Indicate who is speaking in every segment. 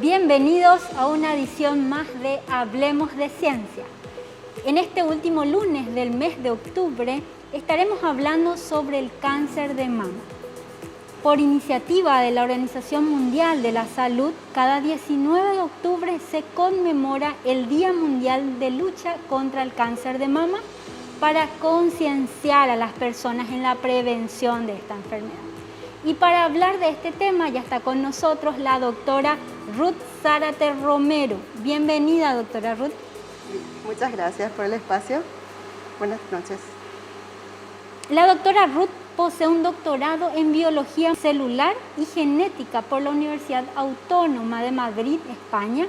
Speaker 1: Bienvenidos a una edición más de Hablemos de Ciencia. En este último lunes del mes de octubre estaremos hablando sobre el cáncer de mama. Por iniciativa de la Organización Mundial de la Salud, cada 19 de octubre se conmemora el Día Mundial de Lucha contra el Cáncer de Mama para concienciar a las personas en la prevención de esta enfermedad. Y para hablar de este tema ya está con nosotros la doctora Ruth Zárate Romero. Bienvenida, doctora Ruth.
Speaker 2: Muchas gracias por el espacio. Buenas noches.
Speaker 1: La doctora Ruth posee un doctorado en Biología Celular y Genética por la Universidad Autónoma de Madrid, España,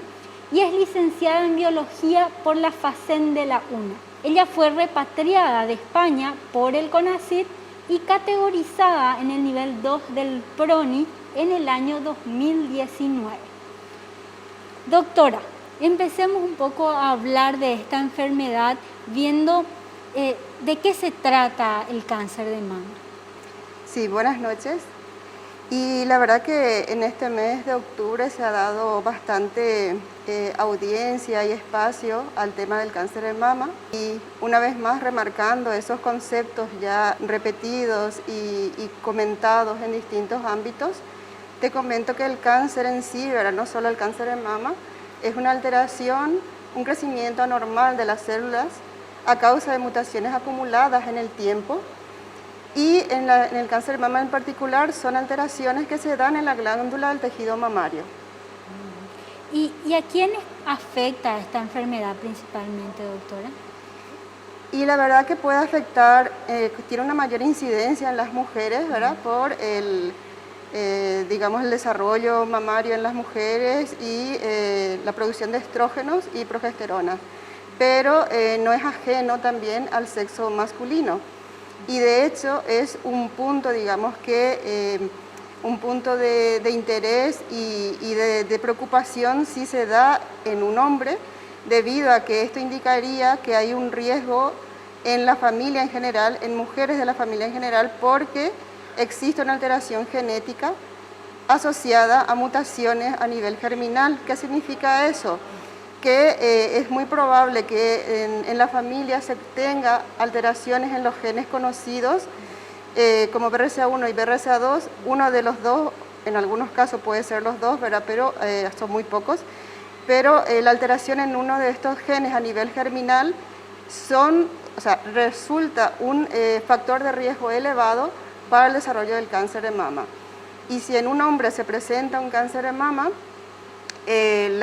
Speaker 1: y es licenciada en Biología por la FACEN de la UNA. Ella fue repatriada de España por el CONACYT y categorizada en el nivel 2 del PRONI en el año 2019. Doctora, empecemos un poco a hablar de esta enfermedad viendo de qué se trata el cáncer de mama.
Speaker 2: Sí, buenas noches. Y la verdad que en este mes de octubre se ha dado bastante audiencia y espacio al tema del cáncer de mama. Y una vez más remarcando esos conceptos ya repetidos y comentados en distintos ámbitos, te comento que el cáncer en sí, ¿verdad? No solo el cáncer de mama, es una alteración, un crecimiento anormal de las células a causa de mutaciones acumuladas en el tiempo. Y en el cáncer de mama en particular son alteraciones que se dan en la glándula del tejido mamario.
Speaker 1: ¿Y a quiénes afecta esta enfermedad principalmente, doctora?
Speaker 2: Y la verdad que puede afectar, tiene una mayor incidencia en las mujeres, ¿verdad? Por el desarrollo mamario en las mujeres y la producción de estrógenos y progesterona. Pero no es ajeno también al sexo masculino. Y de hecho es un punto, un punto de interés y de preocupación si se da en un hombre, debido a que esto indicaría que hay un riesgo en la familia en general, en mujeres de la familia en general, porque existe una alteración genética asociada a mutaciones a nivel germinal. ¿Qué significa eso? Que es muy probable que en la familia se tenga alteraciones en los genes conocidos como BRCA1 y BRCA2, uno de los dos, en algunos casos puede ser los dos, ¿verdad? Pero son muy pocos, pero la alteración en uno de estos genes a nivel germinal resulta un factor de riesgo elevado para el desarrollo del cáncer de mama. Y si en un hombre se presenta un cáncer de mama, el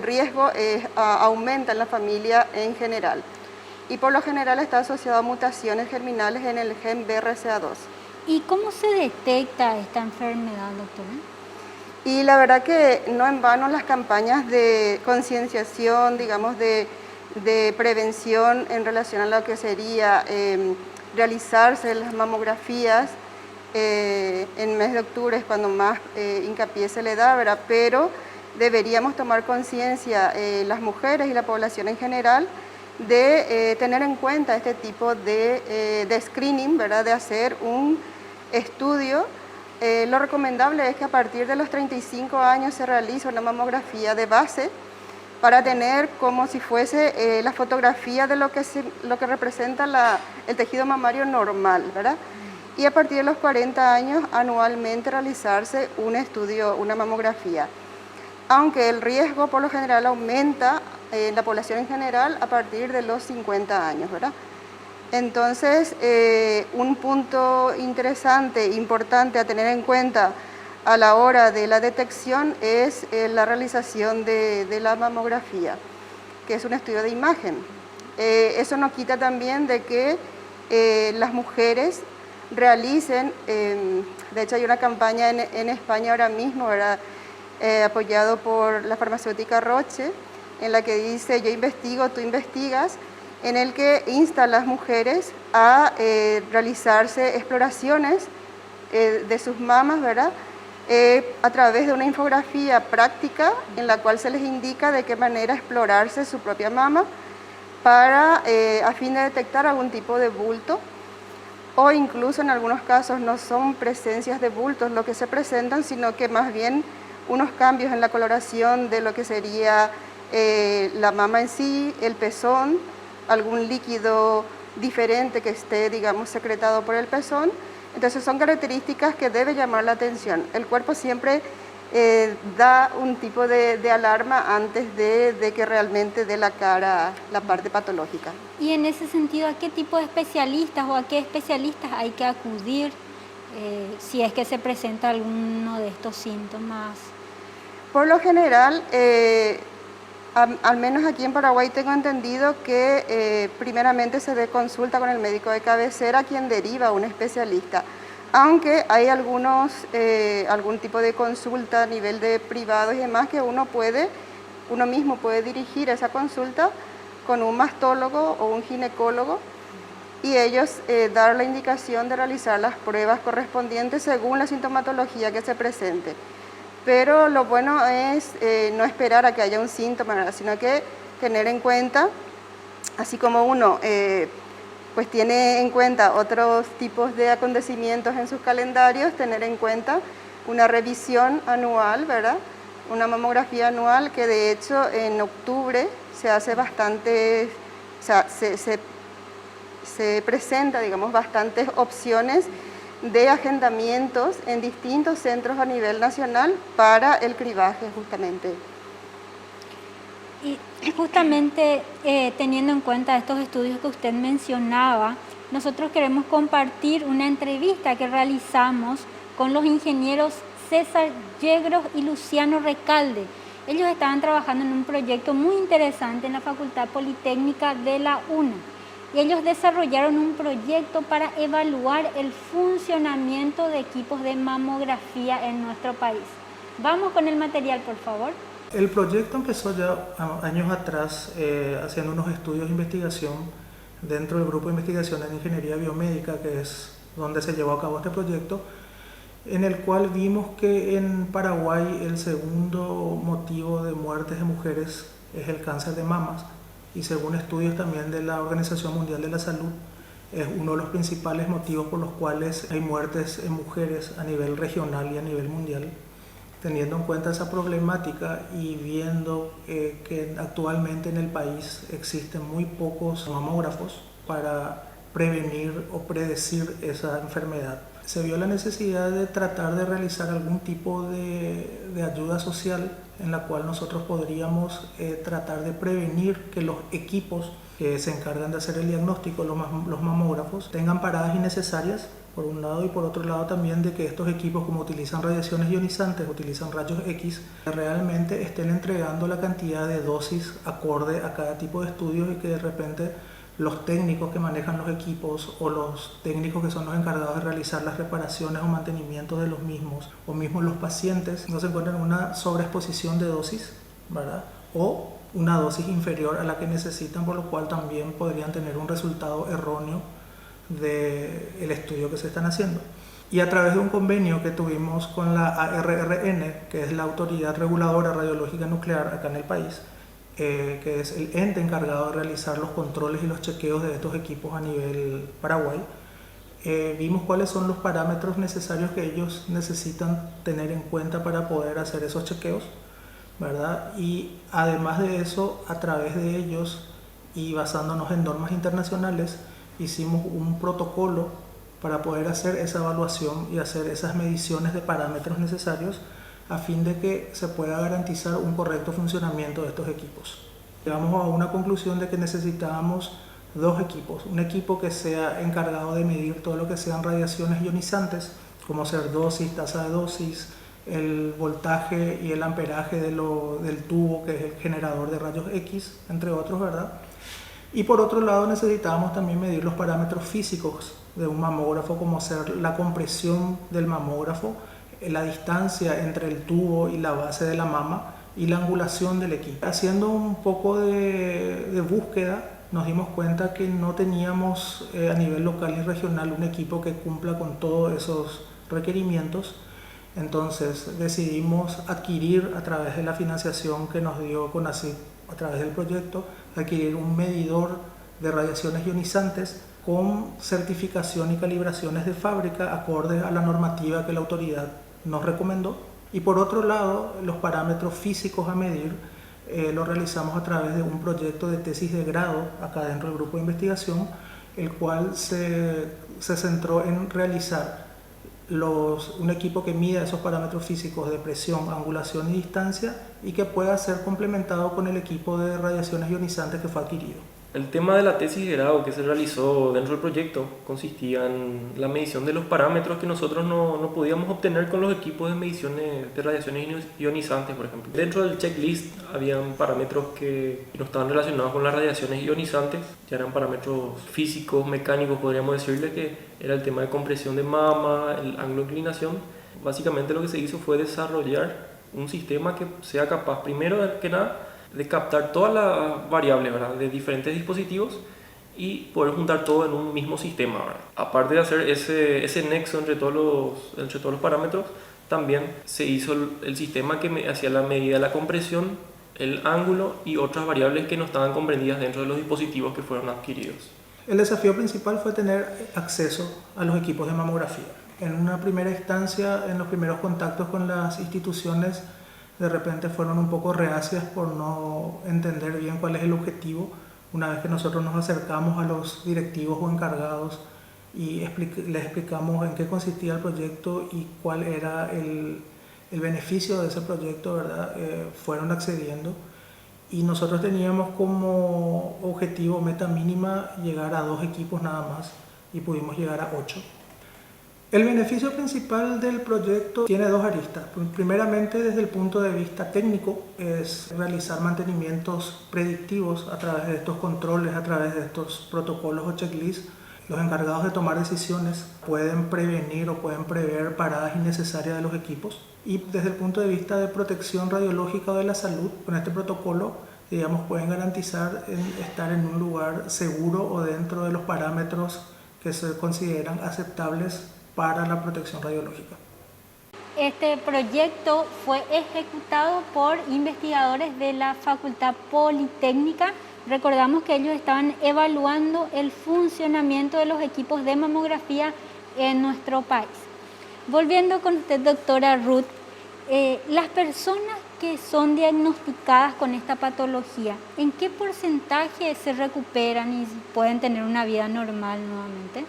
Speaker 2: riesgo aumenta en la familia en general. Y por lo general está asociado a mutaciones germinales en el gen BRCA2.
Speaker 1: ¿Y cómo se detecta esta enfermedad, doctora?
Speaker 2: Y la verdad que no en vano las campañas de concienciación, de prevención en relación a lo que sería realizarse las mamografías en mes de octubre es cuando más hincapié se le da, ¿verdad? Pero deberíamos tomar conciencia las mujeres y la población en general de tener en cuenta este tipo de screening, ¿verdad? De hacer un estudio. Lo recomendable es que a partir de los 35 años se realice una mamografía de base para tener como si fuese la fotografía de lo que representa el tejido mamario normal, ¿verdad? Y a partir de los 40 años anualmente realizarse un estudio, una mamografía. Aunque el riesgo por lo general aumenta en la población en general a partir de los 50 años, ¿verdad? Entonces, un punto interesante, importante a tener en cuenta a la hora de la detección es la realización de la mamografía, que es un estudio de imagen. Eso no quita también de que las mujeres realicen, de hecho hay una campaña en España ahora mismo, ¿verdad? Apoyado por la farmacéutica Roche, en la que dice yo investigo, tú investigas, en el que insta a las mujeres a realizarse exploraciones de sus mamas, ¿verdad? A través de una infografía práctica en la cual se les indica de qué manera explorarse su propia mama a fin de detectar algún tipo de bulto, o incluso en algunos casos no son presencias de bultos lo que se presentan, sino que más bien unos cambios en la coloración de lo que sería la mama en sí, el pezón, algún líquido diferente que esté, digamos, secretado por el pezón. Entonces son características que debe llamar la atención. El cuerpo siempre da un tipo de alarma antes de que realmente dé la cara la parte patológica.
Speaker 1: Y en ese sentido, ¿a qué tipo de especialistas o a qué especialistas hay que acudir si es que se presenta alguno de estos síntomas?
Speaker 2: Por lo general, al menos aquí en Paraguay tengo entendido que primeramente se consulta con el médico de cabecera, quien deriva a un especialista. Aunque hay algún tipo de consulta a nivel de privados y demás que uno mismo puede dirigir esa consulta con un mastólogo o un ginecólogo y ellos dar la indicación de realizar las pruebas correspondientes según la sintomatología que se presente. Pero lo bueno es no esperar a que haya un síntoma, sino que tener en cuenta, así como uno pues tiene en cuenta otros tipos de acontecimientos en sus calendarios, tener en cuenta una revisión anual, ¿verdad? Una mamografía anual que de hecho en octubre se hace bastante, o sea, se presenta, digamos, bastantes opciones de agendamientos en distintos centros a nivel nacional para el cribaje justamente.
Speaker 1: Y justamente teniendo en cuenta estos estudios que usted mencionaba, nosotros queremos compartir una entrevista que realizamos con los ingenieros César Yegros y Luciano Recalde. Ellos estaban trabajando en un proyecto muy interesante en la Facultad Politécnica de la UNA. Y ellos desarrollaron un proyecto para evaluar el funcionamiento de equipos de mamografía en nuestro país. Vamos con el material, por favor.
Speaker 3: El proyecto empezó ya años atrás haciendo unos estudios de investigación dentro del grupo de investigación en ingeniería biomédica, que es donde se llevó a cabo este proyecto, en el cual vimos que en Paraguay el segundo motivo de muertes de mujeres es el cáncer de mamas, y según estudios también de la Organización Mundial de la Salud, es uno de los principales motivos por los cuales hay muertes en mujeres a nivel regional y a nivel mundial. Teniendo en cuenta esa problemática y viendo que actualmente en el país existen muy pocos mamógrafos para prevenir o predecir esa enfermedad, se vio la necesidad de tratar de realizar algún tipo de ayuda social en la cual nosotros podríamos tratar de prevenir que los equipos que se encargan de hacer el diagnóstico, los mamógrafos, tengan paradas innecesarias, por un lado, y por otro lado también de que estos equipos, como utilizan radiaciones ionizantes, utilizan rayos X, realmente estén entregando la cantidad de dosis acorde a cada tipo de estudios y que de repente los técnicos que manejan los equipos o los técnicos que son los encargados de realizar las reparaciones o mantenimiento de los mismos, o mismos los pacientes, no se encuentran en una sobreexposición de dosis, ¿verdad? O una dosis inferior a la que necesitan, por lo cual también podrían tener un resultado erróneo del estudio que se están haciendo. Y a través de un convenio que tuvimos con la ARRN, que es la Autoridad Reguladora Radiológica Nuclear acá en el país, que es el ente encargado de realizar los controles y los chequeos de estos equipos a nivel Paraguay, vimos cuáles son los parámetros necesarios que ellos necesitan tener en cuenta para poder hacer esos chequeos, ¿verdad? Y además de eso, a través de ellos y basándonos en normas internacionales, hicimos un protocolo para poder hacer esa evaluación y hacer esas mediciones de parámetros necesarios a fin de que se pueda garantizar un correcto funcionamiento de estos equipos. Llegamos a una conclusión de que necesitábamos dos equipos, un equipo que sea encargado de medir todo lo que sean radiaciones ionizantes, como ser dosis, tasa de dosis, el voltaje y el amperaje del tubo, que es el generador de rayos X, entre otros, ¿verdad? Y por otro lado necesitábamos también medir los parámetros físicos de un mamógrafo, como ser la compresión del mamógrafo, la distancia entre el tubo y la base de la mama y la angulación del equipo. Haciendo un poco de búsqueda, nos dimos cuenta que no teníamos a nivel local y regional un equipo que cumpla con todos esos requerimientos. Entonces decidimos adquirir, a través de la financiación que nos dio CONACYT a través del proyecto, adquirir un medidor de radiaciones ionizantes con certificación y calibraciones de fábrica acorde a la normativa que la autoridad nos recomendó, Y por otro lado, los parámetros físicos a medir lo realizamos a través de un proyecto de tesis de grado acá dentro del grupo de investigación, el cual se centró en realizar un equipo que mida esos parámetros físicos de presión, angulación y distancia y que pueda ser complementado con el equipo de radiaciones ionizantes que fue adquirido.
Speaker 4: El tema de la tesis de grado que se realizó dentro del proyecto consistía en la medición de los parámetros que nosotros no podíamos obtener con los equipos de mediciones de radiaciones ionizantes, por ejemplo. Dentro del checklist habían parámetros que no estaban relacionados con las radiaciones ionizantes, ya eran parámetros físicos, mecánicos, podríamos decirle, que era el tema de compresión de mama, el ángulo de inclinación. Básicamente lo que se hizo fue desarrollar un sistema que sea capaz, primero que nada, de captar todas las variables, ¿verdad?, de diferentes dispositivos y poder juntar todo en un mismo sistema, ¿verdad? Aparte de hacer ese nexo entre todos los parámetros, también se hizo el sistema que hacía la medida de la compresión, el ángulo y otras variables que no estaban comprendidas dentro de los dispositivos que fueron adquiridos.
Speaker 3: El desafío principal fue tener acceso a los equipos de mamografía. En una primera instancia, en los primeros contactos con las instituciones, de repente fueron un poco reacias por no entender bien cuál es el objetivo. Una vez que nosotros nos acercamos a los directivos o encargados y les explicamos en qué consistía el proyecto y cuál era el beneficio de ese proyecto, ¿verdad? Fueron accediendo y nosotros teníamos como objetivo, meta mínima, llegar a 2 equipos nada más y pudimos llegar a 8. El beneficio principal del proyecto tiene 2 aristas. Primeramente, desde el punto de vista técnico, es realizar mantenimientos predictivos a través de estos controles, a través de estos protocolos o checklists. Los encargados de tomar decisiones pueden prevenir o pueden prever paradas innecesarias de los equipos. Y desde el punto de vista de protección radiológica o de la salud, con este protocolo, digamos, pueden garantizar estar en un lugar seguro o dentro de los parámetros que se consideran aceptables para la protección radiológica.
Speaker 1: Este proyecto fue ejecutado por investigadores de la Facultad Politécnica. Recordamos que ellos estaban evaluando el funcionamiento de los equipos de mamografía en nuestro país. Volviendo con usted, doctora Ruth, las personas que son diagnosticadas con esta patología, ¿en qué porcentaje se recuperan y pueden tener una vida normal nuevamente?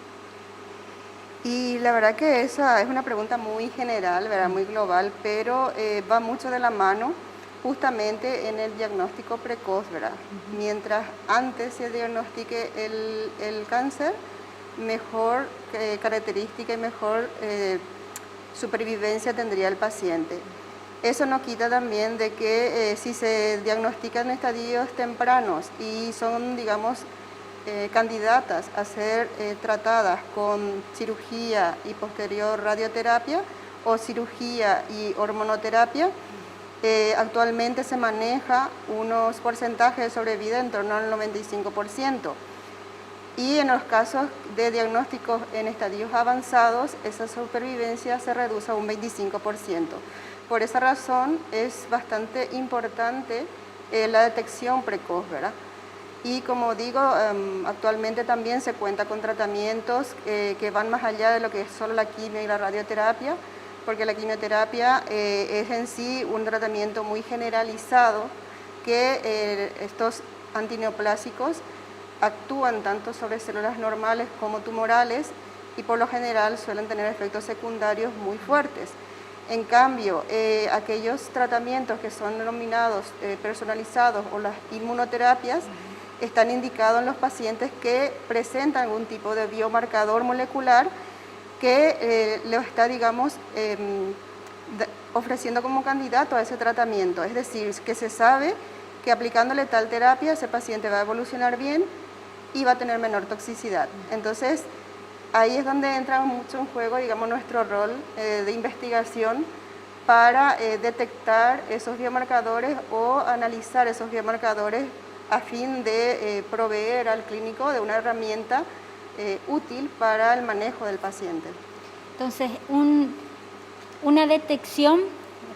Speaker 2: Y la verdad que esa es una pregunta muy general, ¿verdad? Muy global, pero va mucho de la mano justamente en el diagnóstico precoz, ¿verdad? Mientras antes se diagnostique el cáncer, mejor característica y mejor supervivencia tendría el paciente. Eso no quita también de que si se diagnostican en estadios tempranos y son, digamos, candidatas a ser tratadas con cirugía y posterior radioterapia o cirugía y hormonoterapia, actualmente se maneja unos porcentajes de sobrevida en torno al 95%. Y en los casos de diagnósticos en estadios avanzados, esa supervivencia se reduce a un 25%. Por esa razón es bastante importante la detección precoz, ¿verdad? Y como digo, actualmente también se cuenta con tratamientos que van más allá de lo que es solo la quimio y la radioterapia, porque la quimioterapia es en sí un tratamiento muy generalizado que estos antineoplásicos actúan tanto sobre células normales como tumorales y por lo general suelen tener efectos secundarios muy fuertes. En cambio, aquellos tratamientos que son denominados personalizados o las inmunoterapias están indicados en los pacientes que presentan algún tipo de biomarcador molecular que le está, digamos, ofreciendo como candidato a ese tratamiento. Es decir, que se sabe que aplicándole tal terapia ese paciente va a evolucionar bien y va a tener menor toxicidad. Entonces, ahí es donde entra mucho en juego, digamos, nuestro rol de investigación para detectar esos biomarcadores o analizar esos biomarcadores a fin de proveer al clínico de una herramienta útil para el manejo del paciente.
Speaker 1: Entonces, una detección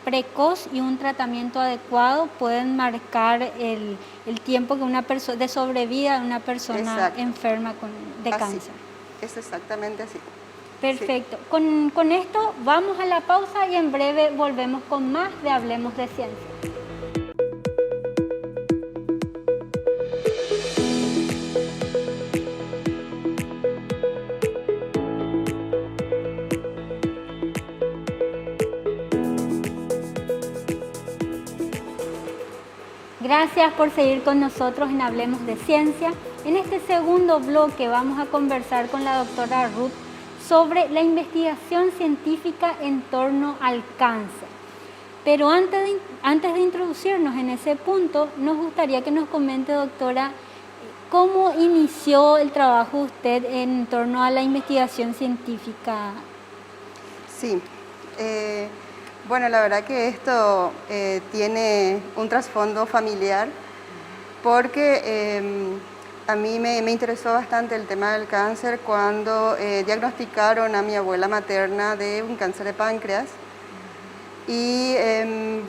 Speaker 1: precoz y un tratamiento adecuado pueden marcar el tiempo que de sobrevida de una persona enferma de cáncer.
Speaker 2: Es exactamente así.
Speaker 1: Perfecto. Con esto vamos a la pausa y en breve volvemos con más de Hablemos de Ciencia. Gracias por seguir con nosotros en Hablemos de Ciencia. En este segundo bloque vamos a conversar con la doctora Ruth sobre la investigación científica en torno al cáncer. Pero antes de introducirnos en ese punto, nos gustaría que nos comente, doctora, cómo inició el trabajo de usted en torno a la investigación científica.
Speaker 2: Sí, bueno, la verdad que esto tiene un trasfondo familiar porque a mí me interesó bastante el tema del cáncer cuando diagnosticaron a mi abuela materna de un cáncer de páncreas. Y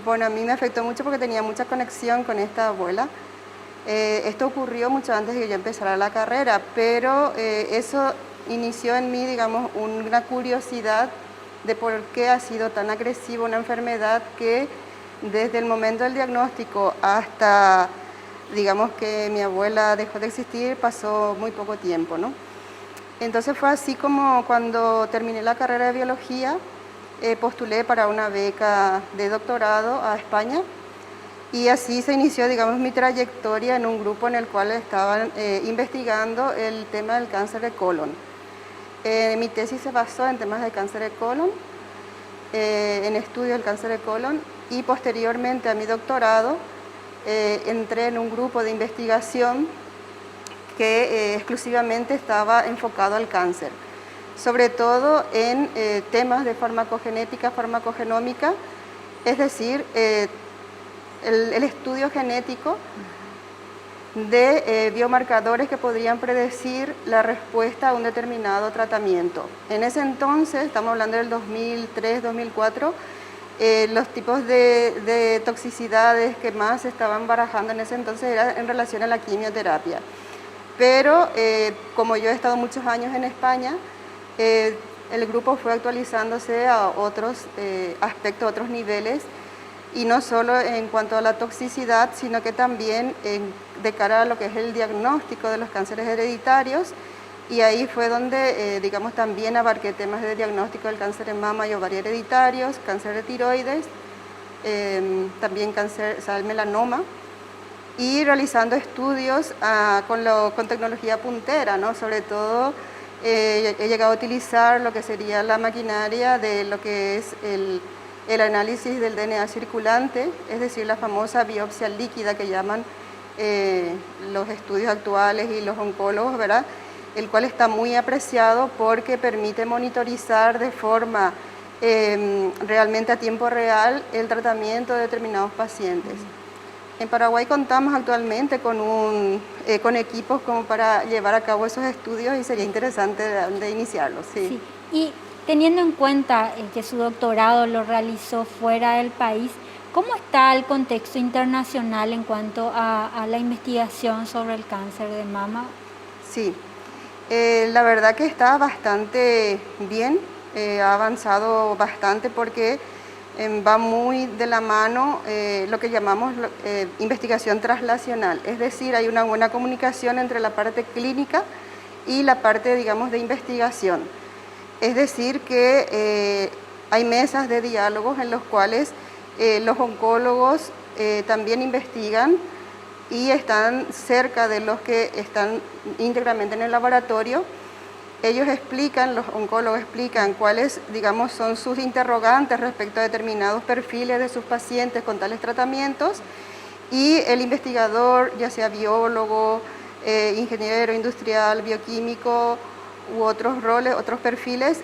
Speaker 2: bueno, a mí me afectó mucho porque tenía mucha conexión con esta abuela. Esto ocurrió mucho antes de que yo empezara la carrera, pero eso inició en mí, digamos, una curiosidad de por qué ha sido tan agresiva una enfermedad que desde el momento del diagnóstico hasta, digamos, que mi abuela dejó de existir, pasó muy poco tiempo, ¿no? Entonces fue así como cuando terminé la carrera de biología, postulé para una beca de doctorado a España y así se inició, digamos, mi trayectoria en un grupo en el cual estaban investigando el tema del cáncer de colon. Mi tesis se basó en temas de cáncer de colon, en estudio del cáncer de colon, y posteriormente a mi doctorado entré en un grupo de investigación que exclusivamente estaba enfocado al cáncer, sobre todo en temas de farmacogenética, farmacogenómica, es decir, el estudio genético de biomarcadores que podrían predecir la respuesta a un determinado tratamiento. En ese entonces, estamos hablando del 2003-2004, los tipos de toxicidades que más se estaban barajando en ese entonces eran en relación a la quimioterapia. Pero como yo he estado muchos años en España, el grupo fue actualizándose a otros aspectos, a otros niveles, y no solo en cuanto a la toxicidad, sino que también de cara a lo que es el diagnóstico de los cánceres hereditarios, y ahí fue donde, digamos, también abarqué temas de diagnóstico del cáncer de mama y ovario hereditarios, cáncer de tiroides, también cáncer, o sea, el melanoma, y realizando estudios con tecnología puntera, ¿no? Sobre todo he llegado a utilizar lo que sería la maquinaria de lo que es el análisis del DNA circulante, es decir, la famosa biopsia líquida que llaman los estudios actuales y los oncólogos, ¿verdad? El cual está muy apreciado porque permite monitorizar de forma realmente a tiempo real el tratamiento de determinados pacientes. En Paraguay contamos actualmente con equipos como para llevar a cabo esos estudios y sería interesante de iniciarlos. Sí.
Speaker 1: Sí. Y teniendo en cuenta que su doctorado lo realizó fuera del país, ¿cómo está el contexto internacional en cuanto a la investigación sobre el cáncer de mama? Sí,
Speaker 2: la verdad que está bastante bien, ha avanzado bastante porque va muy de la mano lo que llamamos investigación translacional, es decir, hay una buena comunicación entre la parte clínica y la parte, digamos, de investigación. Es decir, que hay mesas de diálogos en los cuales los oncólogos también investigan y están cerca de los que están íntegramente en el laboratorio. Ellos explican, los oncólogos explican cuáles, digamos, son sus interrogantes respecto a determinados perfiles de sus pacientes con tales tratamientos, y el investigador, ya sea biólogo, ingeniero industrial, bioquímico u otros roles, otros perfiles,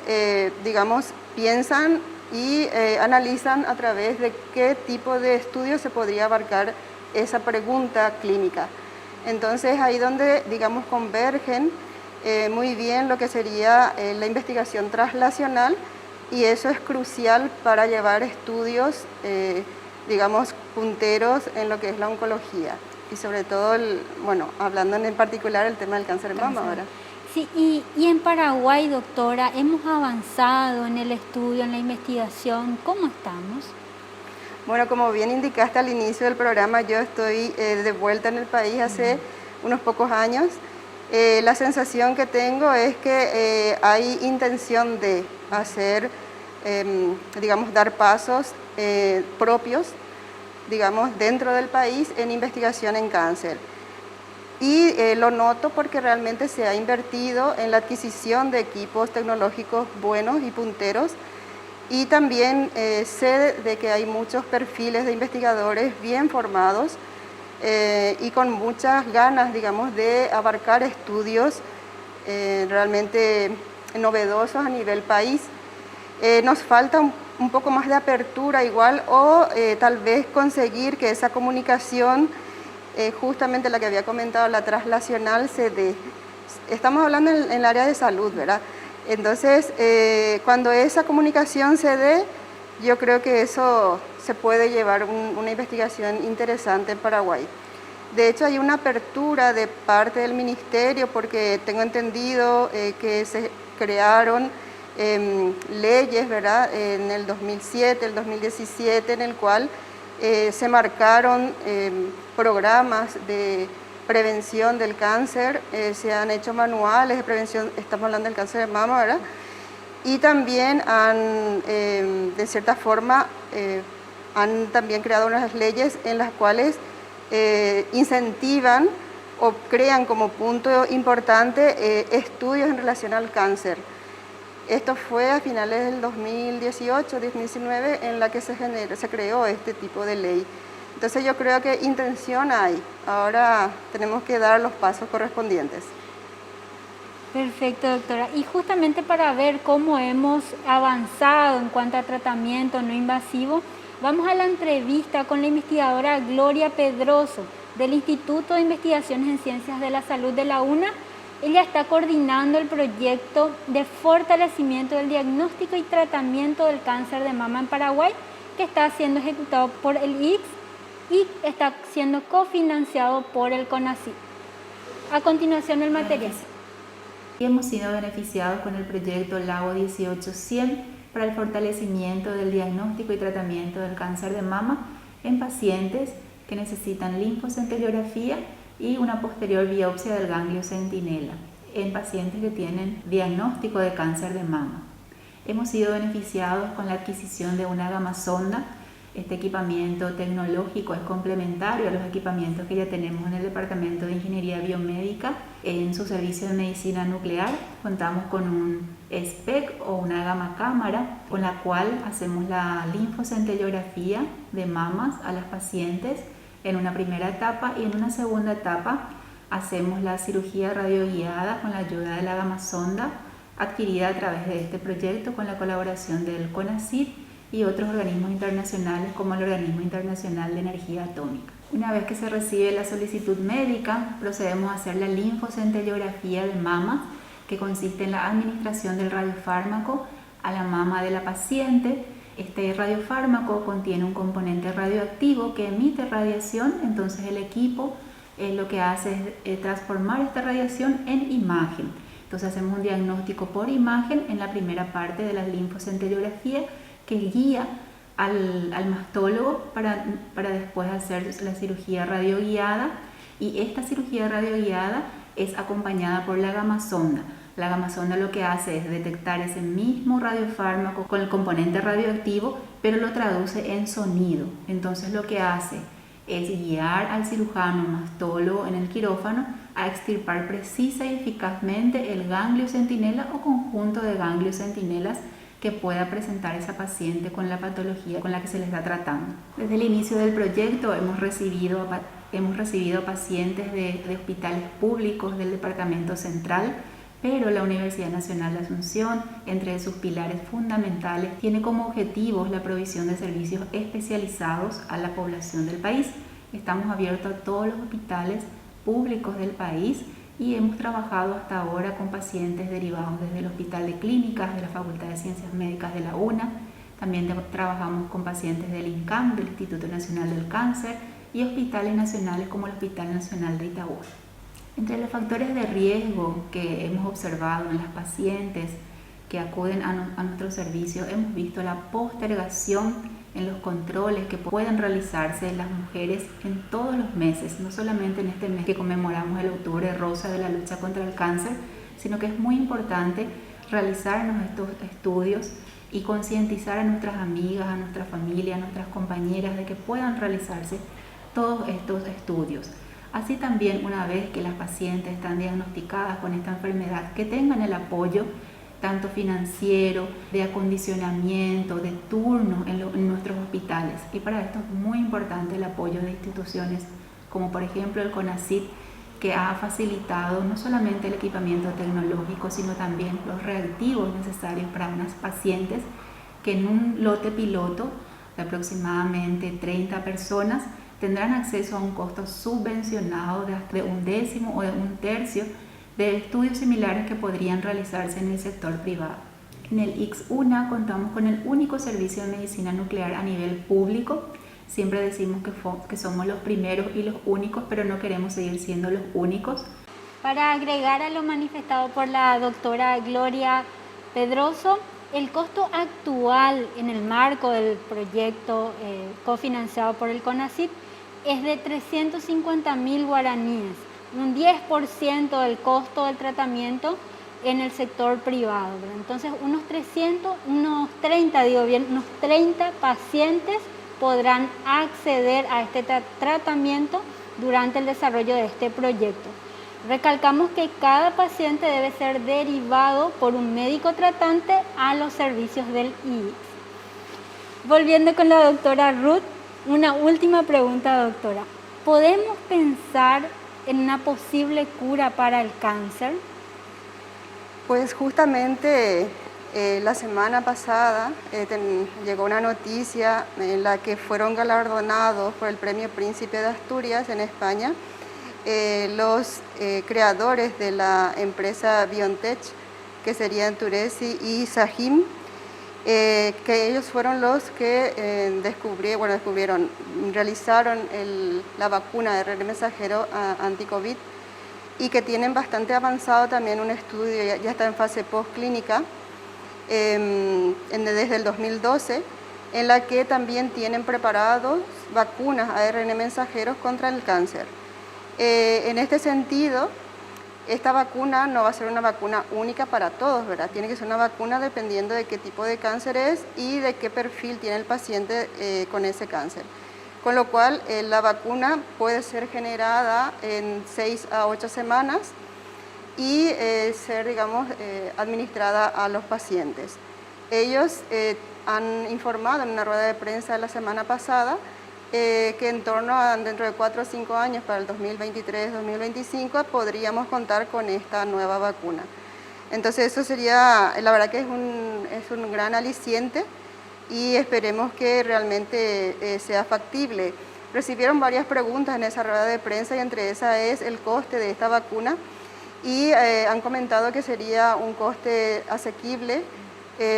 Speaker 2: digamos, piensan y analizan a través de qué tipo de estudio se podría abarcar esa pregunta clínica. Entonces, ahí donde, digamos, convergen muy bien lo que sería la investigación translacional, y eso es crucial para llevar estudios, digamos, punteros en lo que es la oncología y sobre todo, bueno, hablando en particular el tema del cáncer de mama ahora.
Speaker 1: Sí, y en Paraguay, doctora, hemos avanzado en el estudio, en la investigación. ¿Cómo estamos?
Speaker 2: Bueno, como bien indicaste al inicio del programa, yo estoy de vuelta en el país hace unos pocos años. La sensación que tengo es que hay intención de hacer, digamos, dar pasos propios, digamos, dentro del país en investigación en cáncer. Y lo noto porque realmente se ha invertido en la adquisición de equipos tecnológicos buenos y punteros. Y también sé de que hay muchos perfiles de investigadores bien formados y con muchas ganas, digamos, de abarcar estudios realmente novedosos a nivel país. Nos falta un poco más de apertura igual o tal vez conseguir que esa comunicación, justamente la que había comentado, la translacional, se dé. Estamos hablando en el área de salud, ¿verdad? Entonces, cuando esa comunicación se dé, yo creo que eso se puede llevar una investigación interesante en Paraguay. De hecho, hay una apertura de parte del ministerio porque tengo entendido que se crearon leyes, ¿verdad? En el 2007, el 2017, en el cual se marcaron programas de prevención del cáncer, se han hecho manuales de prevención, estamos hablando del cáncer de mama, ¿verdad? Y también han, de cierta forma, han también creado unas leyes en las cuales incentivan o crean como punto importante estudios en relación al cáncer. Esto fue a finales del 2018-2019 en la que se creó este tipo de ley. Entonces yo creo que intención hay, ahora tenemos que dar los pasos correspondientes.
Speaker 1: Perfecto, doctora. Y justamente para ver cómo hemos avanzado en cuanto a tratamiento no invasivo, vamos a la entrevista con la investigadora Gloria Pedroso del Instituto de Investigaciones en Ciencias de la Salud de la UNA. Ella está coordinando el proyecto de fortalecimiento del diagnóstico y tratamiento del cáncer de mama en Paraguay, que está siendo ejecutado por el ICS y está siendo cofinanciado por el CONACYT. A continuación, el material.
Speaker 5: Hemos sido beneficiados con el proyecto Lago 18100 para el fortalecimiento del diagnóstico y tratamiento del cáncer de mama en pacientes que necesitan linfocentilografía y una posterior biopsia del ganglio centinela en pacientes que tienen diagnóstico de cáncer de mama. Hemos sido beneficiados con la adquisición de una gamasonda. Este equipamiento tecnológico es complementario a los equipamientos que ya tenemos en el Departamento de Ingeniería Biomédica. En su servicio de medicina nuclear contamos con un SPEC o una gamma cámara con la cual hacemos la linfocentilografía de mamas a las pacientes en una primera etapa, y en una segunda etapa hacemos la cirugía radioguiada con la ayuda de la gamasonda adquirida a través de este proyecto con la colaboración del CONACYT y otros organismos internacionales como el Organismo Internacional de Energía Atómica. Una vez que se recibe la solicitud médica, procedemos a hacer la linfocentilografía de mama, que consiste en la administración del radiofármaco a la mama de la paciente. Este radiofármaco contiene un componente radioactivo que emite radiación, entonces el equipo lo que hace es transformar esta radiación en imagen. Entonces hacemos un diagnóstico por imagen en la primera parte de la linfocentilografía, que guía al mastólogo para después hacer la cirugía radioguiada, y esta cirugía radioguiada es acompañada por la gamasonda. La gamasonda lo que hace es detectar ese mismo radiofármaco con el componente radioactivo, pero lo traduce en sonido. Entonces lo que hace es guiar al cirujano mastólogo en el quirófano a extirpar precisa y eficazmente el ganglio centinela o conjunto de ganglios centinelas que pueda presentar esa paciente con la patología con la que se le está tratando. Desde el inicio del proyecto hemos recibido pacientes de hospitales públicos del Departamento Central, pero la Universidad Nacional de Asunción, entre sus pilares fundamentales, tiene como objetivos la provisión de servicios especializados a la población del país. Estamos abiertos a todos los hospitales públicos del país y hemos trabajado hasta ahora con pacientes derivados desde el Hospital de Clínicas de la Facultad de Ciencias Médicas de la UNA. También trabajamos con pacientes del INCAM, del Instituto Nacional del Cáncer, y hospitales nacionales como el Hospital Nacional de Itagüí. Entre los factores de riesgo que hemos observado en las pacientes que acuden a nuestro servicio, hemos visto la postergación en los controles que pueden realizarse las mujeres en todos los meses, no solamente en este mes que conmemoramos el Octubre Rosa de la lucha contra el cáncer, sino que es muy importante realizarnos estos estudios y concientizar a nuestras amigas, a nuestra familia, a nuestras compañeras de que puedan realizarse todos estos estudios. Así también, una vez que las pacientes están diagnosticadas con esta enfermedad, que tengan el apoyo tanto financiero, de acondicionamiento, de turno en nuestros hospitales. Y para esto es muy importante el apoyo de instituciones como por ejemplo el CONACYT, que ha facilitado no solamente el equipamiento tecnológico, sino también los reactivos necesarios para unas pacientes que en un lote piloto de aproximadamente 30 personas tendrán acceso a un costo subvencionado de 1/10 o de 1/3 de estudios similares que podrían realizarse en el sector privado. En el ICS-UNA contamos con el único servicio de medicina nuclear a nivel público. Siempre decimos que somos los primeros y los únicos, pero no queremos seguir siendo los únicos.
Speaker 1: Para agregar a lo manifestado por la doctora Gloria Pedroso, el costo actual en el marco del proyecto cofinanciado por el CONACYT es de 350.000 guaraníes, un 10% del costo del tratamiento en el sector privado, ¿verdad? Entonces unos 30 pacientes podrán acceder a este tratamiento durante el desarrollo de este proyecto. Recalcamos que cada paciente debe ser derivado por un médico tratante a los servicios del ICS. Volviendo con la doctora Ruth, una última pregunta, doctora. ¿Podemos pensar en una posible cura para el cáncer?
Speaker 2: Pues justamente la semana pasada llegó una noticia en la que fueron galardonados por el Premio Príncipe de Asturias en España los creadores de la empresa BioNTech, que serían Turesi y Sahim, que ellos fueron los que realizaron la vacuna de RNA mensajero anti-COVID y que tienen bastante avanzado también un estudio, ya está en fase postclínica desde el 2012, en la que también tienen preparados vacunas ARN mensajeros contra el cáncer. En este sentido, esta vacuna no va a ser una vacuna única para todos, ¿verdad? Tiene que ser una vacuna dependiendo de qué tipo de cáncer es y de qué perfil tiene el paciente con ese cáncer. Con lo cual, la vacuna puede ser generada en 6 a 8 semanas y ser, administrada a los pacientes. Ellos han informado en una rueda de prensa la semana pasada que en torno a dentro de 4 o 5 años, para el 2023-2025, podríamos contar con esta nueva vacuna. Entonces eso sería, la verdad que es un gran aliciente y esperemos que realmente sea factible. Recibieron varias preguntas en esa rueda de prensa y entre esas es el coste de esta vacuna y han comentado que sería un coste asequible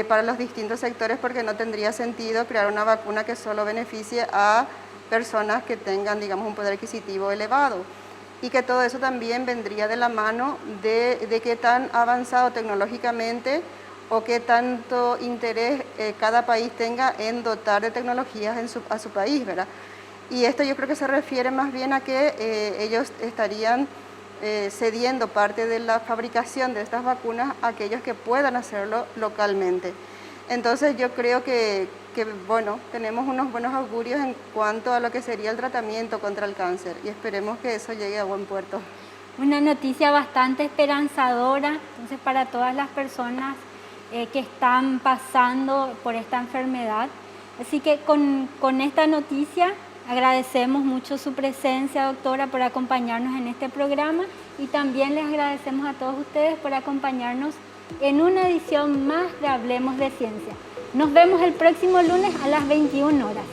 Speaker 2: para los distintos sectores porque no tendría sentido crear una vacuna que solo beneficie a personas que tengan, un poder adquisitivo elevado y que todo eso también vendría de la mano de qué tan avanzado tecnológicamente o qué tanto interés cada país tenga en dotar de tecnologías a su país, ¿verdad? Y esto yo creo que se refiere más bien a que ellos estarían cediendo parte de la fabricación de estas vacunas a aquellos que puedan hacerlo localmente. Entonces yo creo que tenemos unos buenos augurios en cuanto a lo que sería el tratamiento contra el cáncer y esperemos que eso llegue a buen puerto.
Speaker 1: Una noticia bastante esperanzadora, entonces, para todas las personas que están pasando por esta enfermedad. Así que con esta noticia agradecemos mucho su presencia, doctora, por acompañarnos en este programa y también les agradecemos a todos ustedes por acompañarnos en una edición más de Hablemos de Ciencia. Nos vemos el próximo lunes a las 21 horas.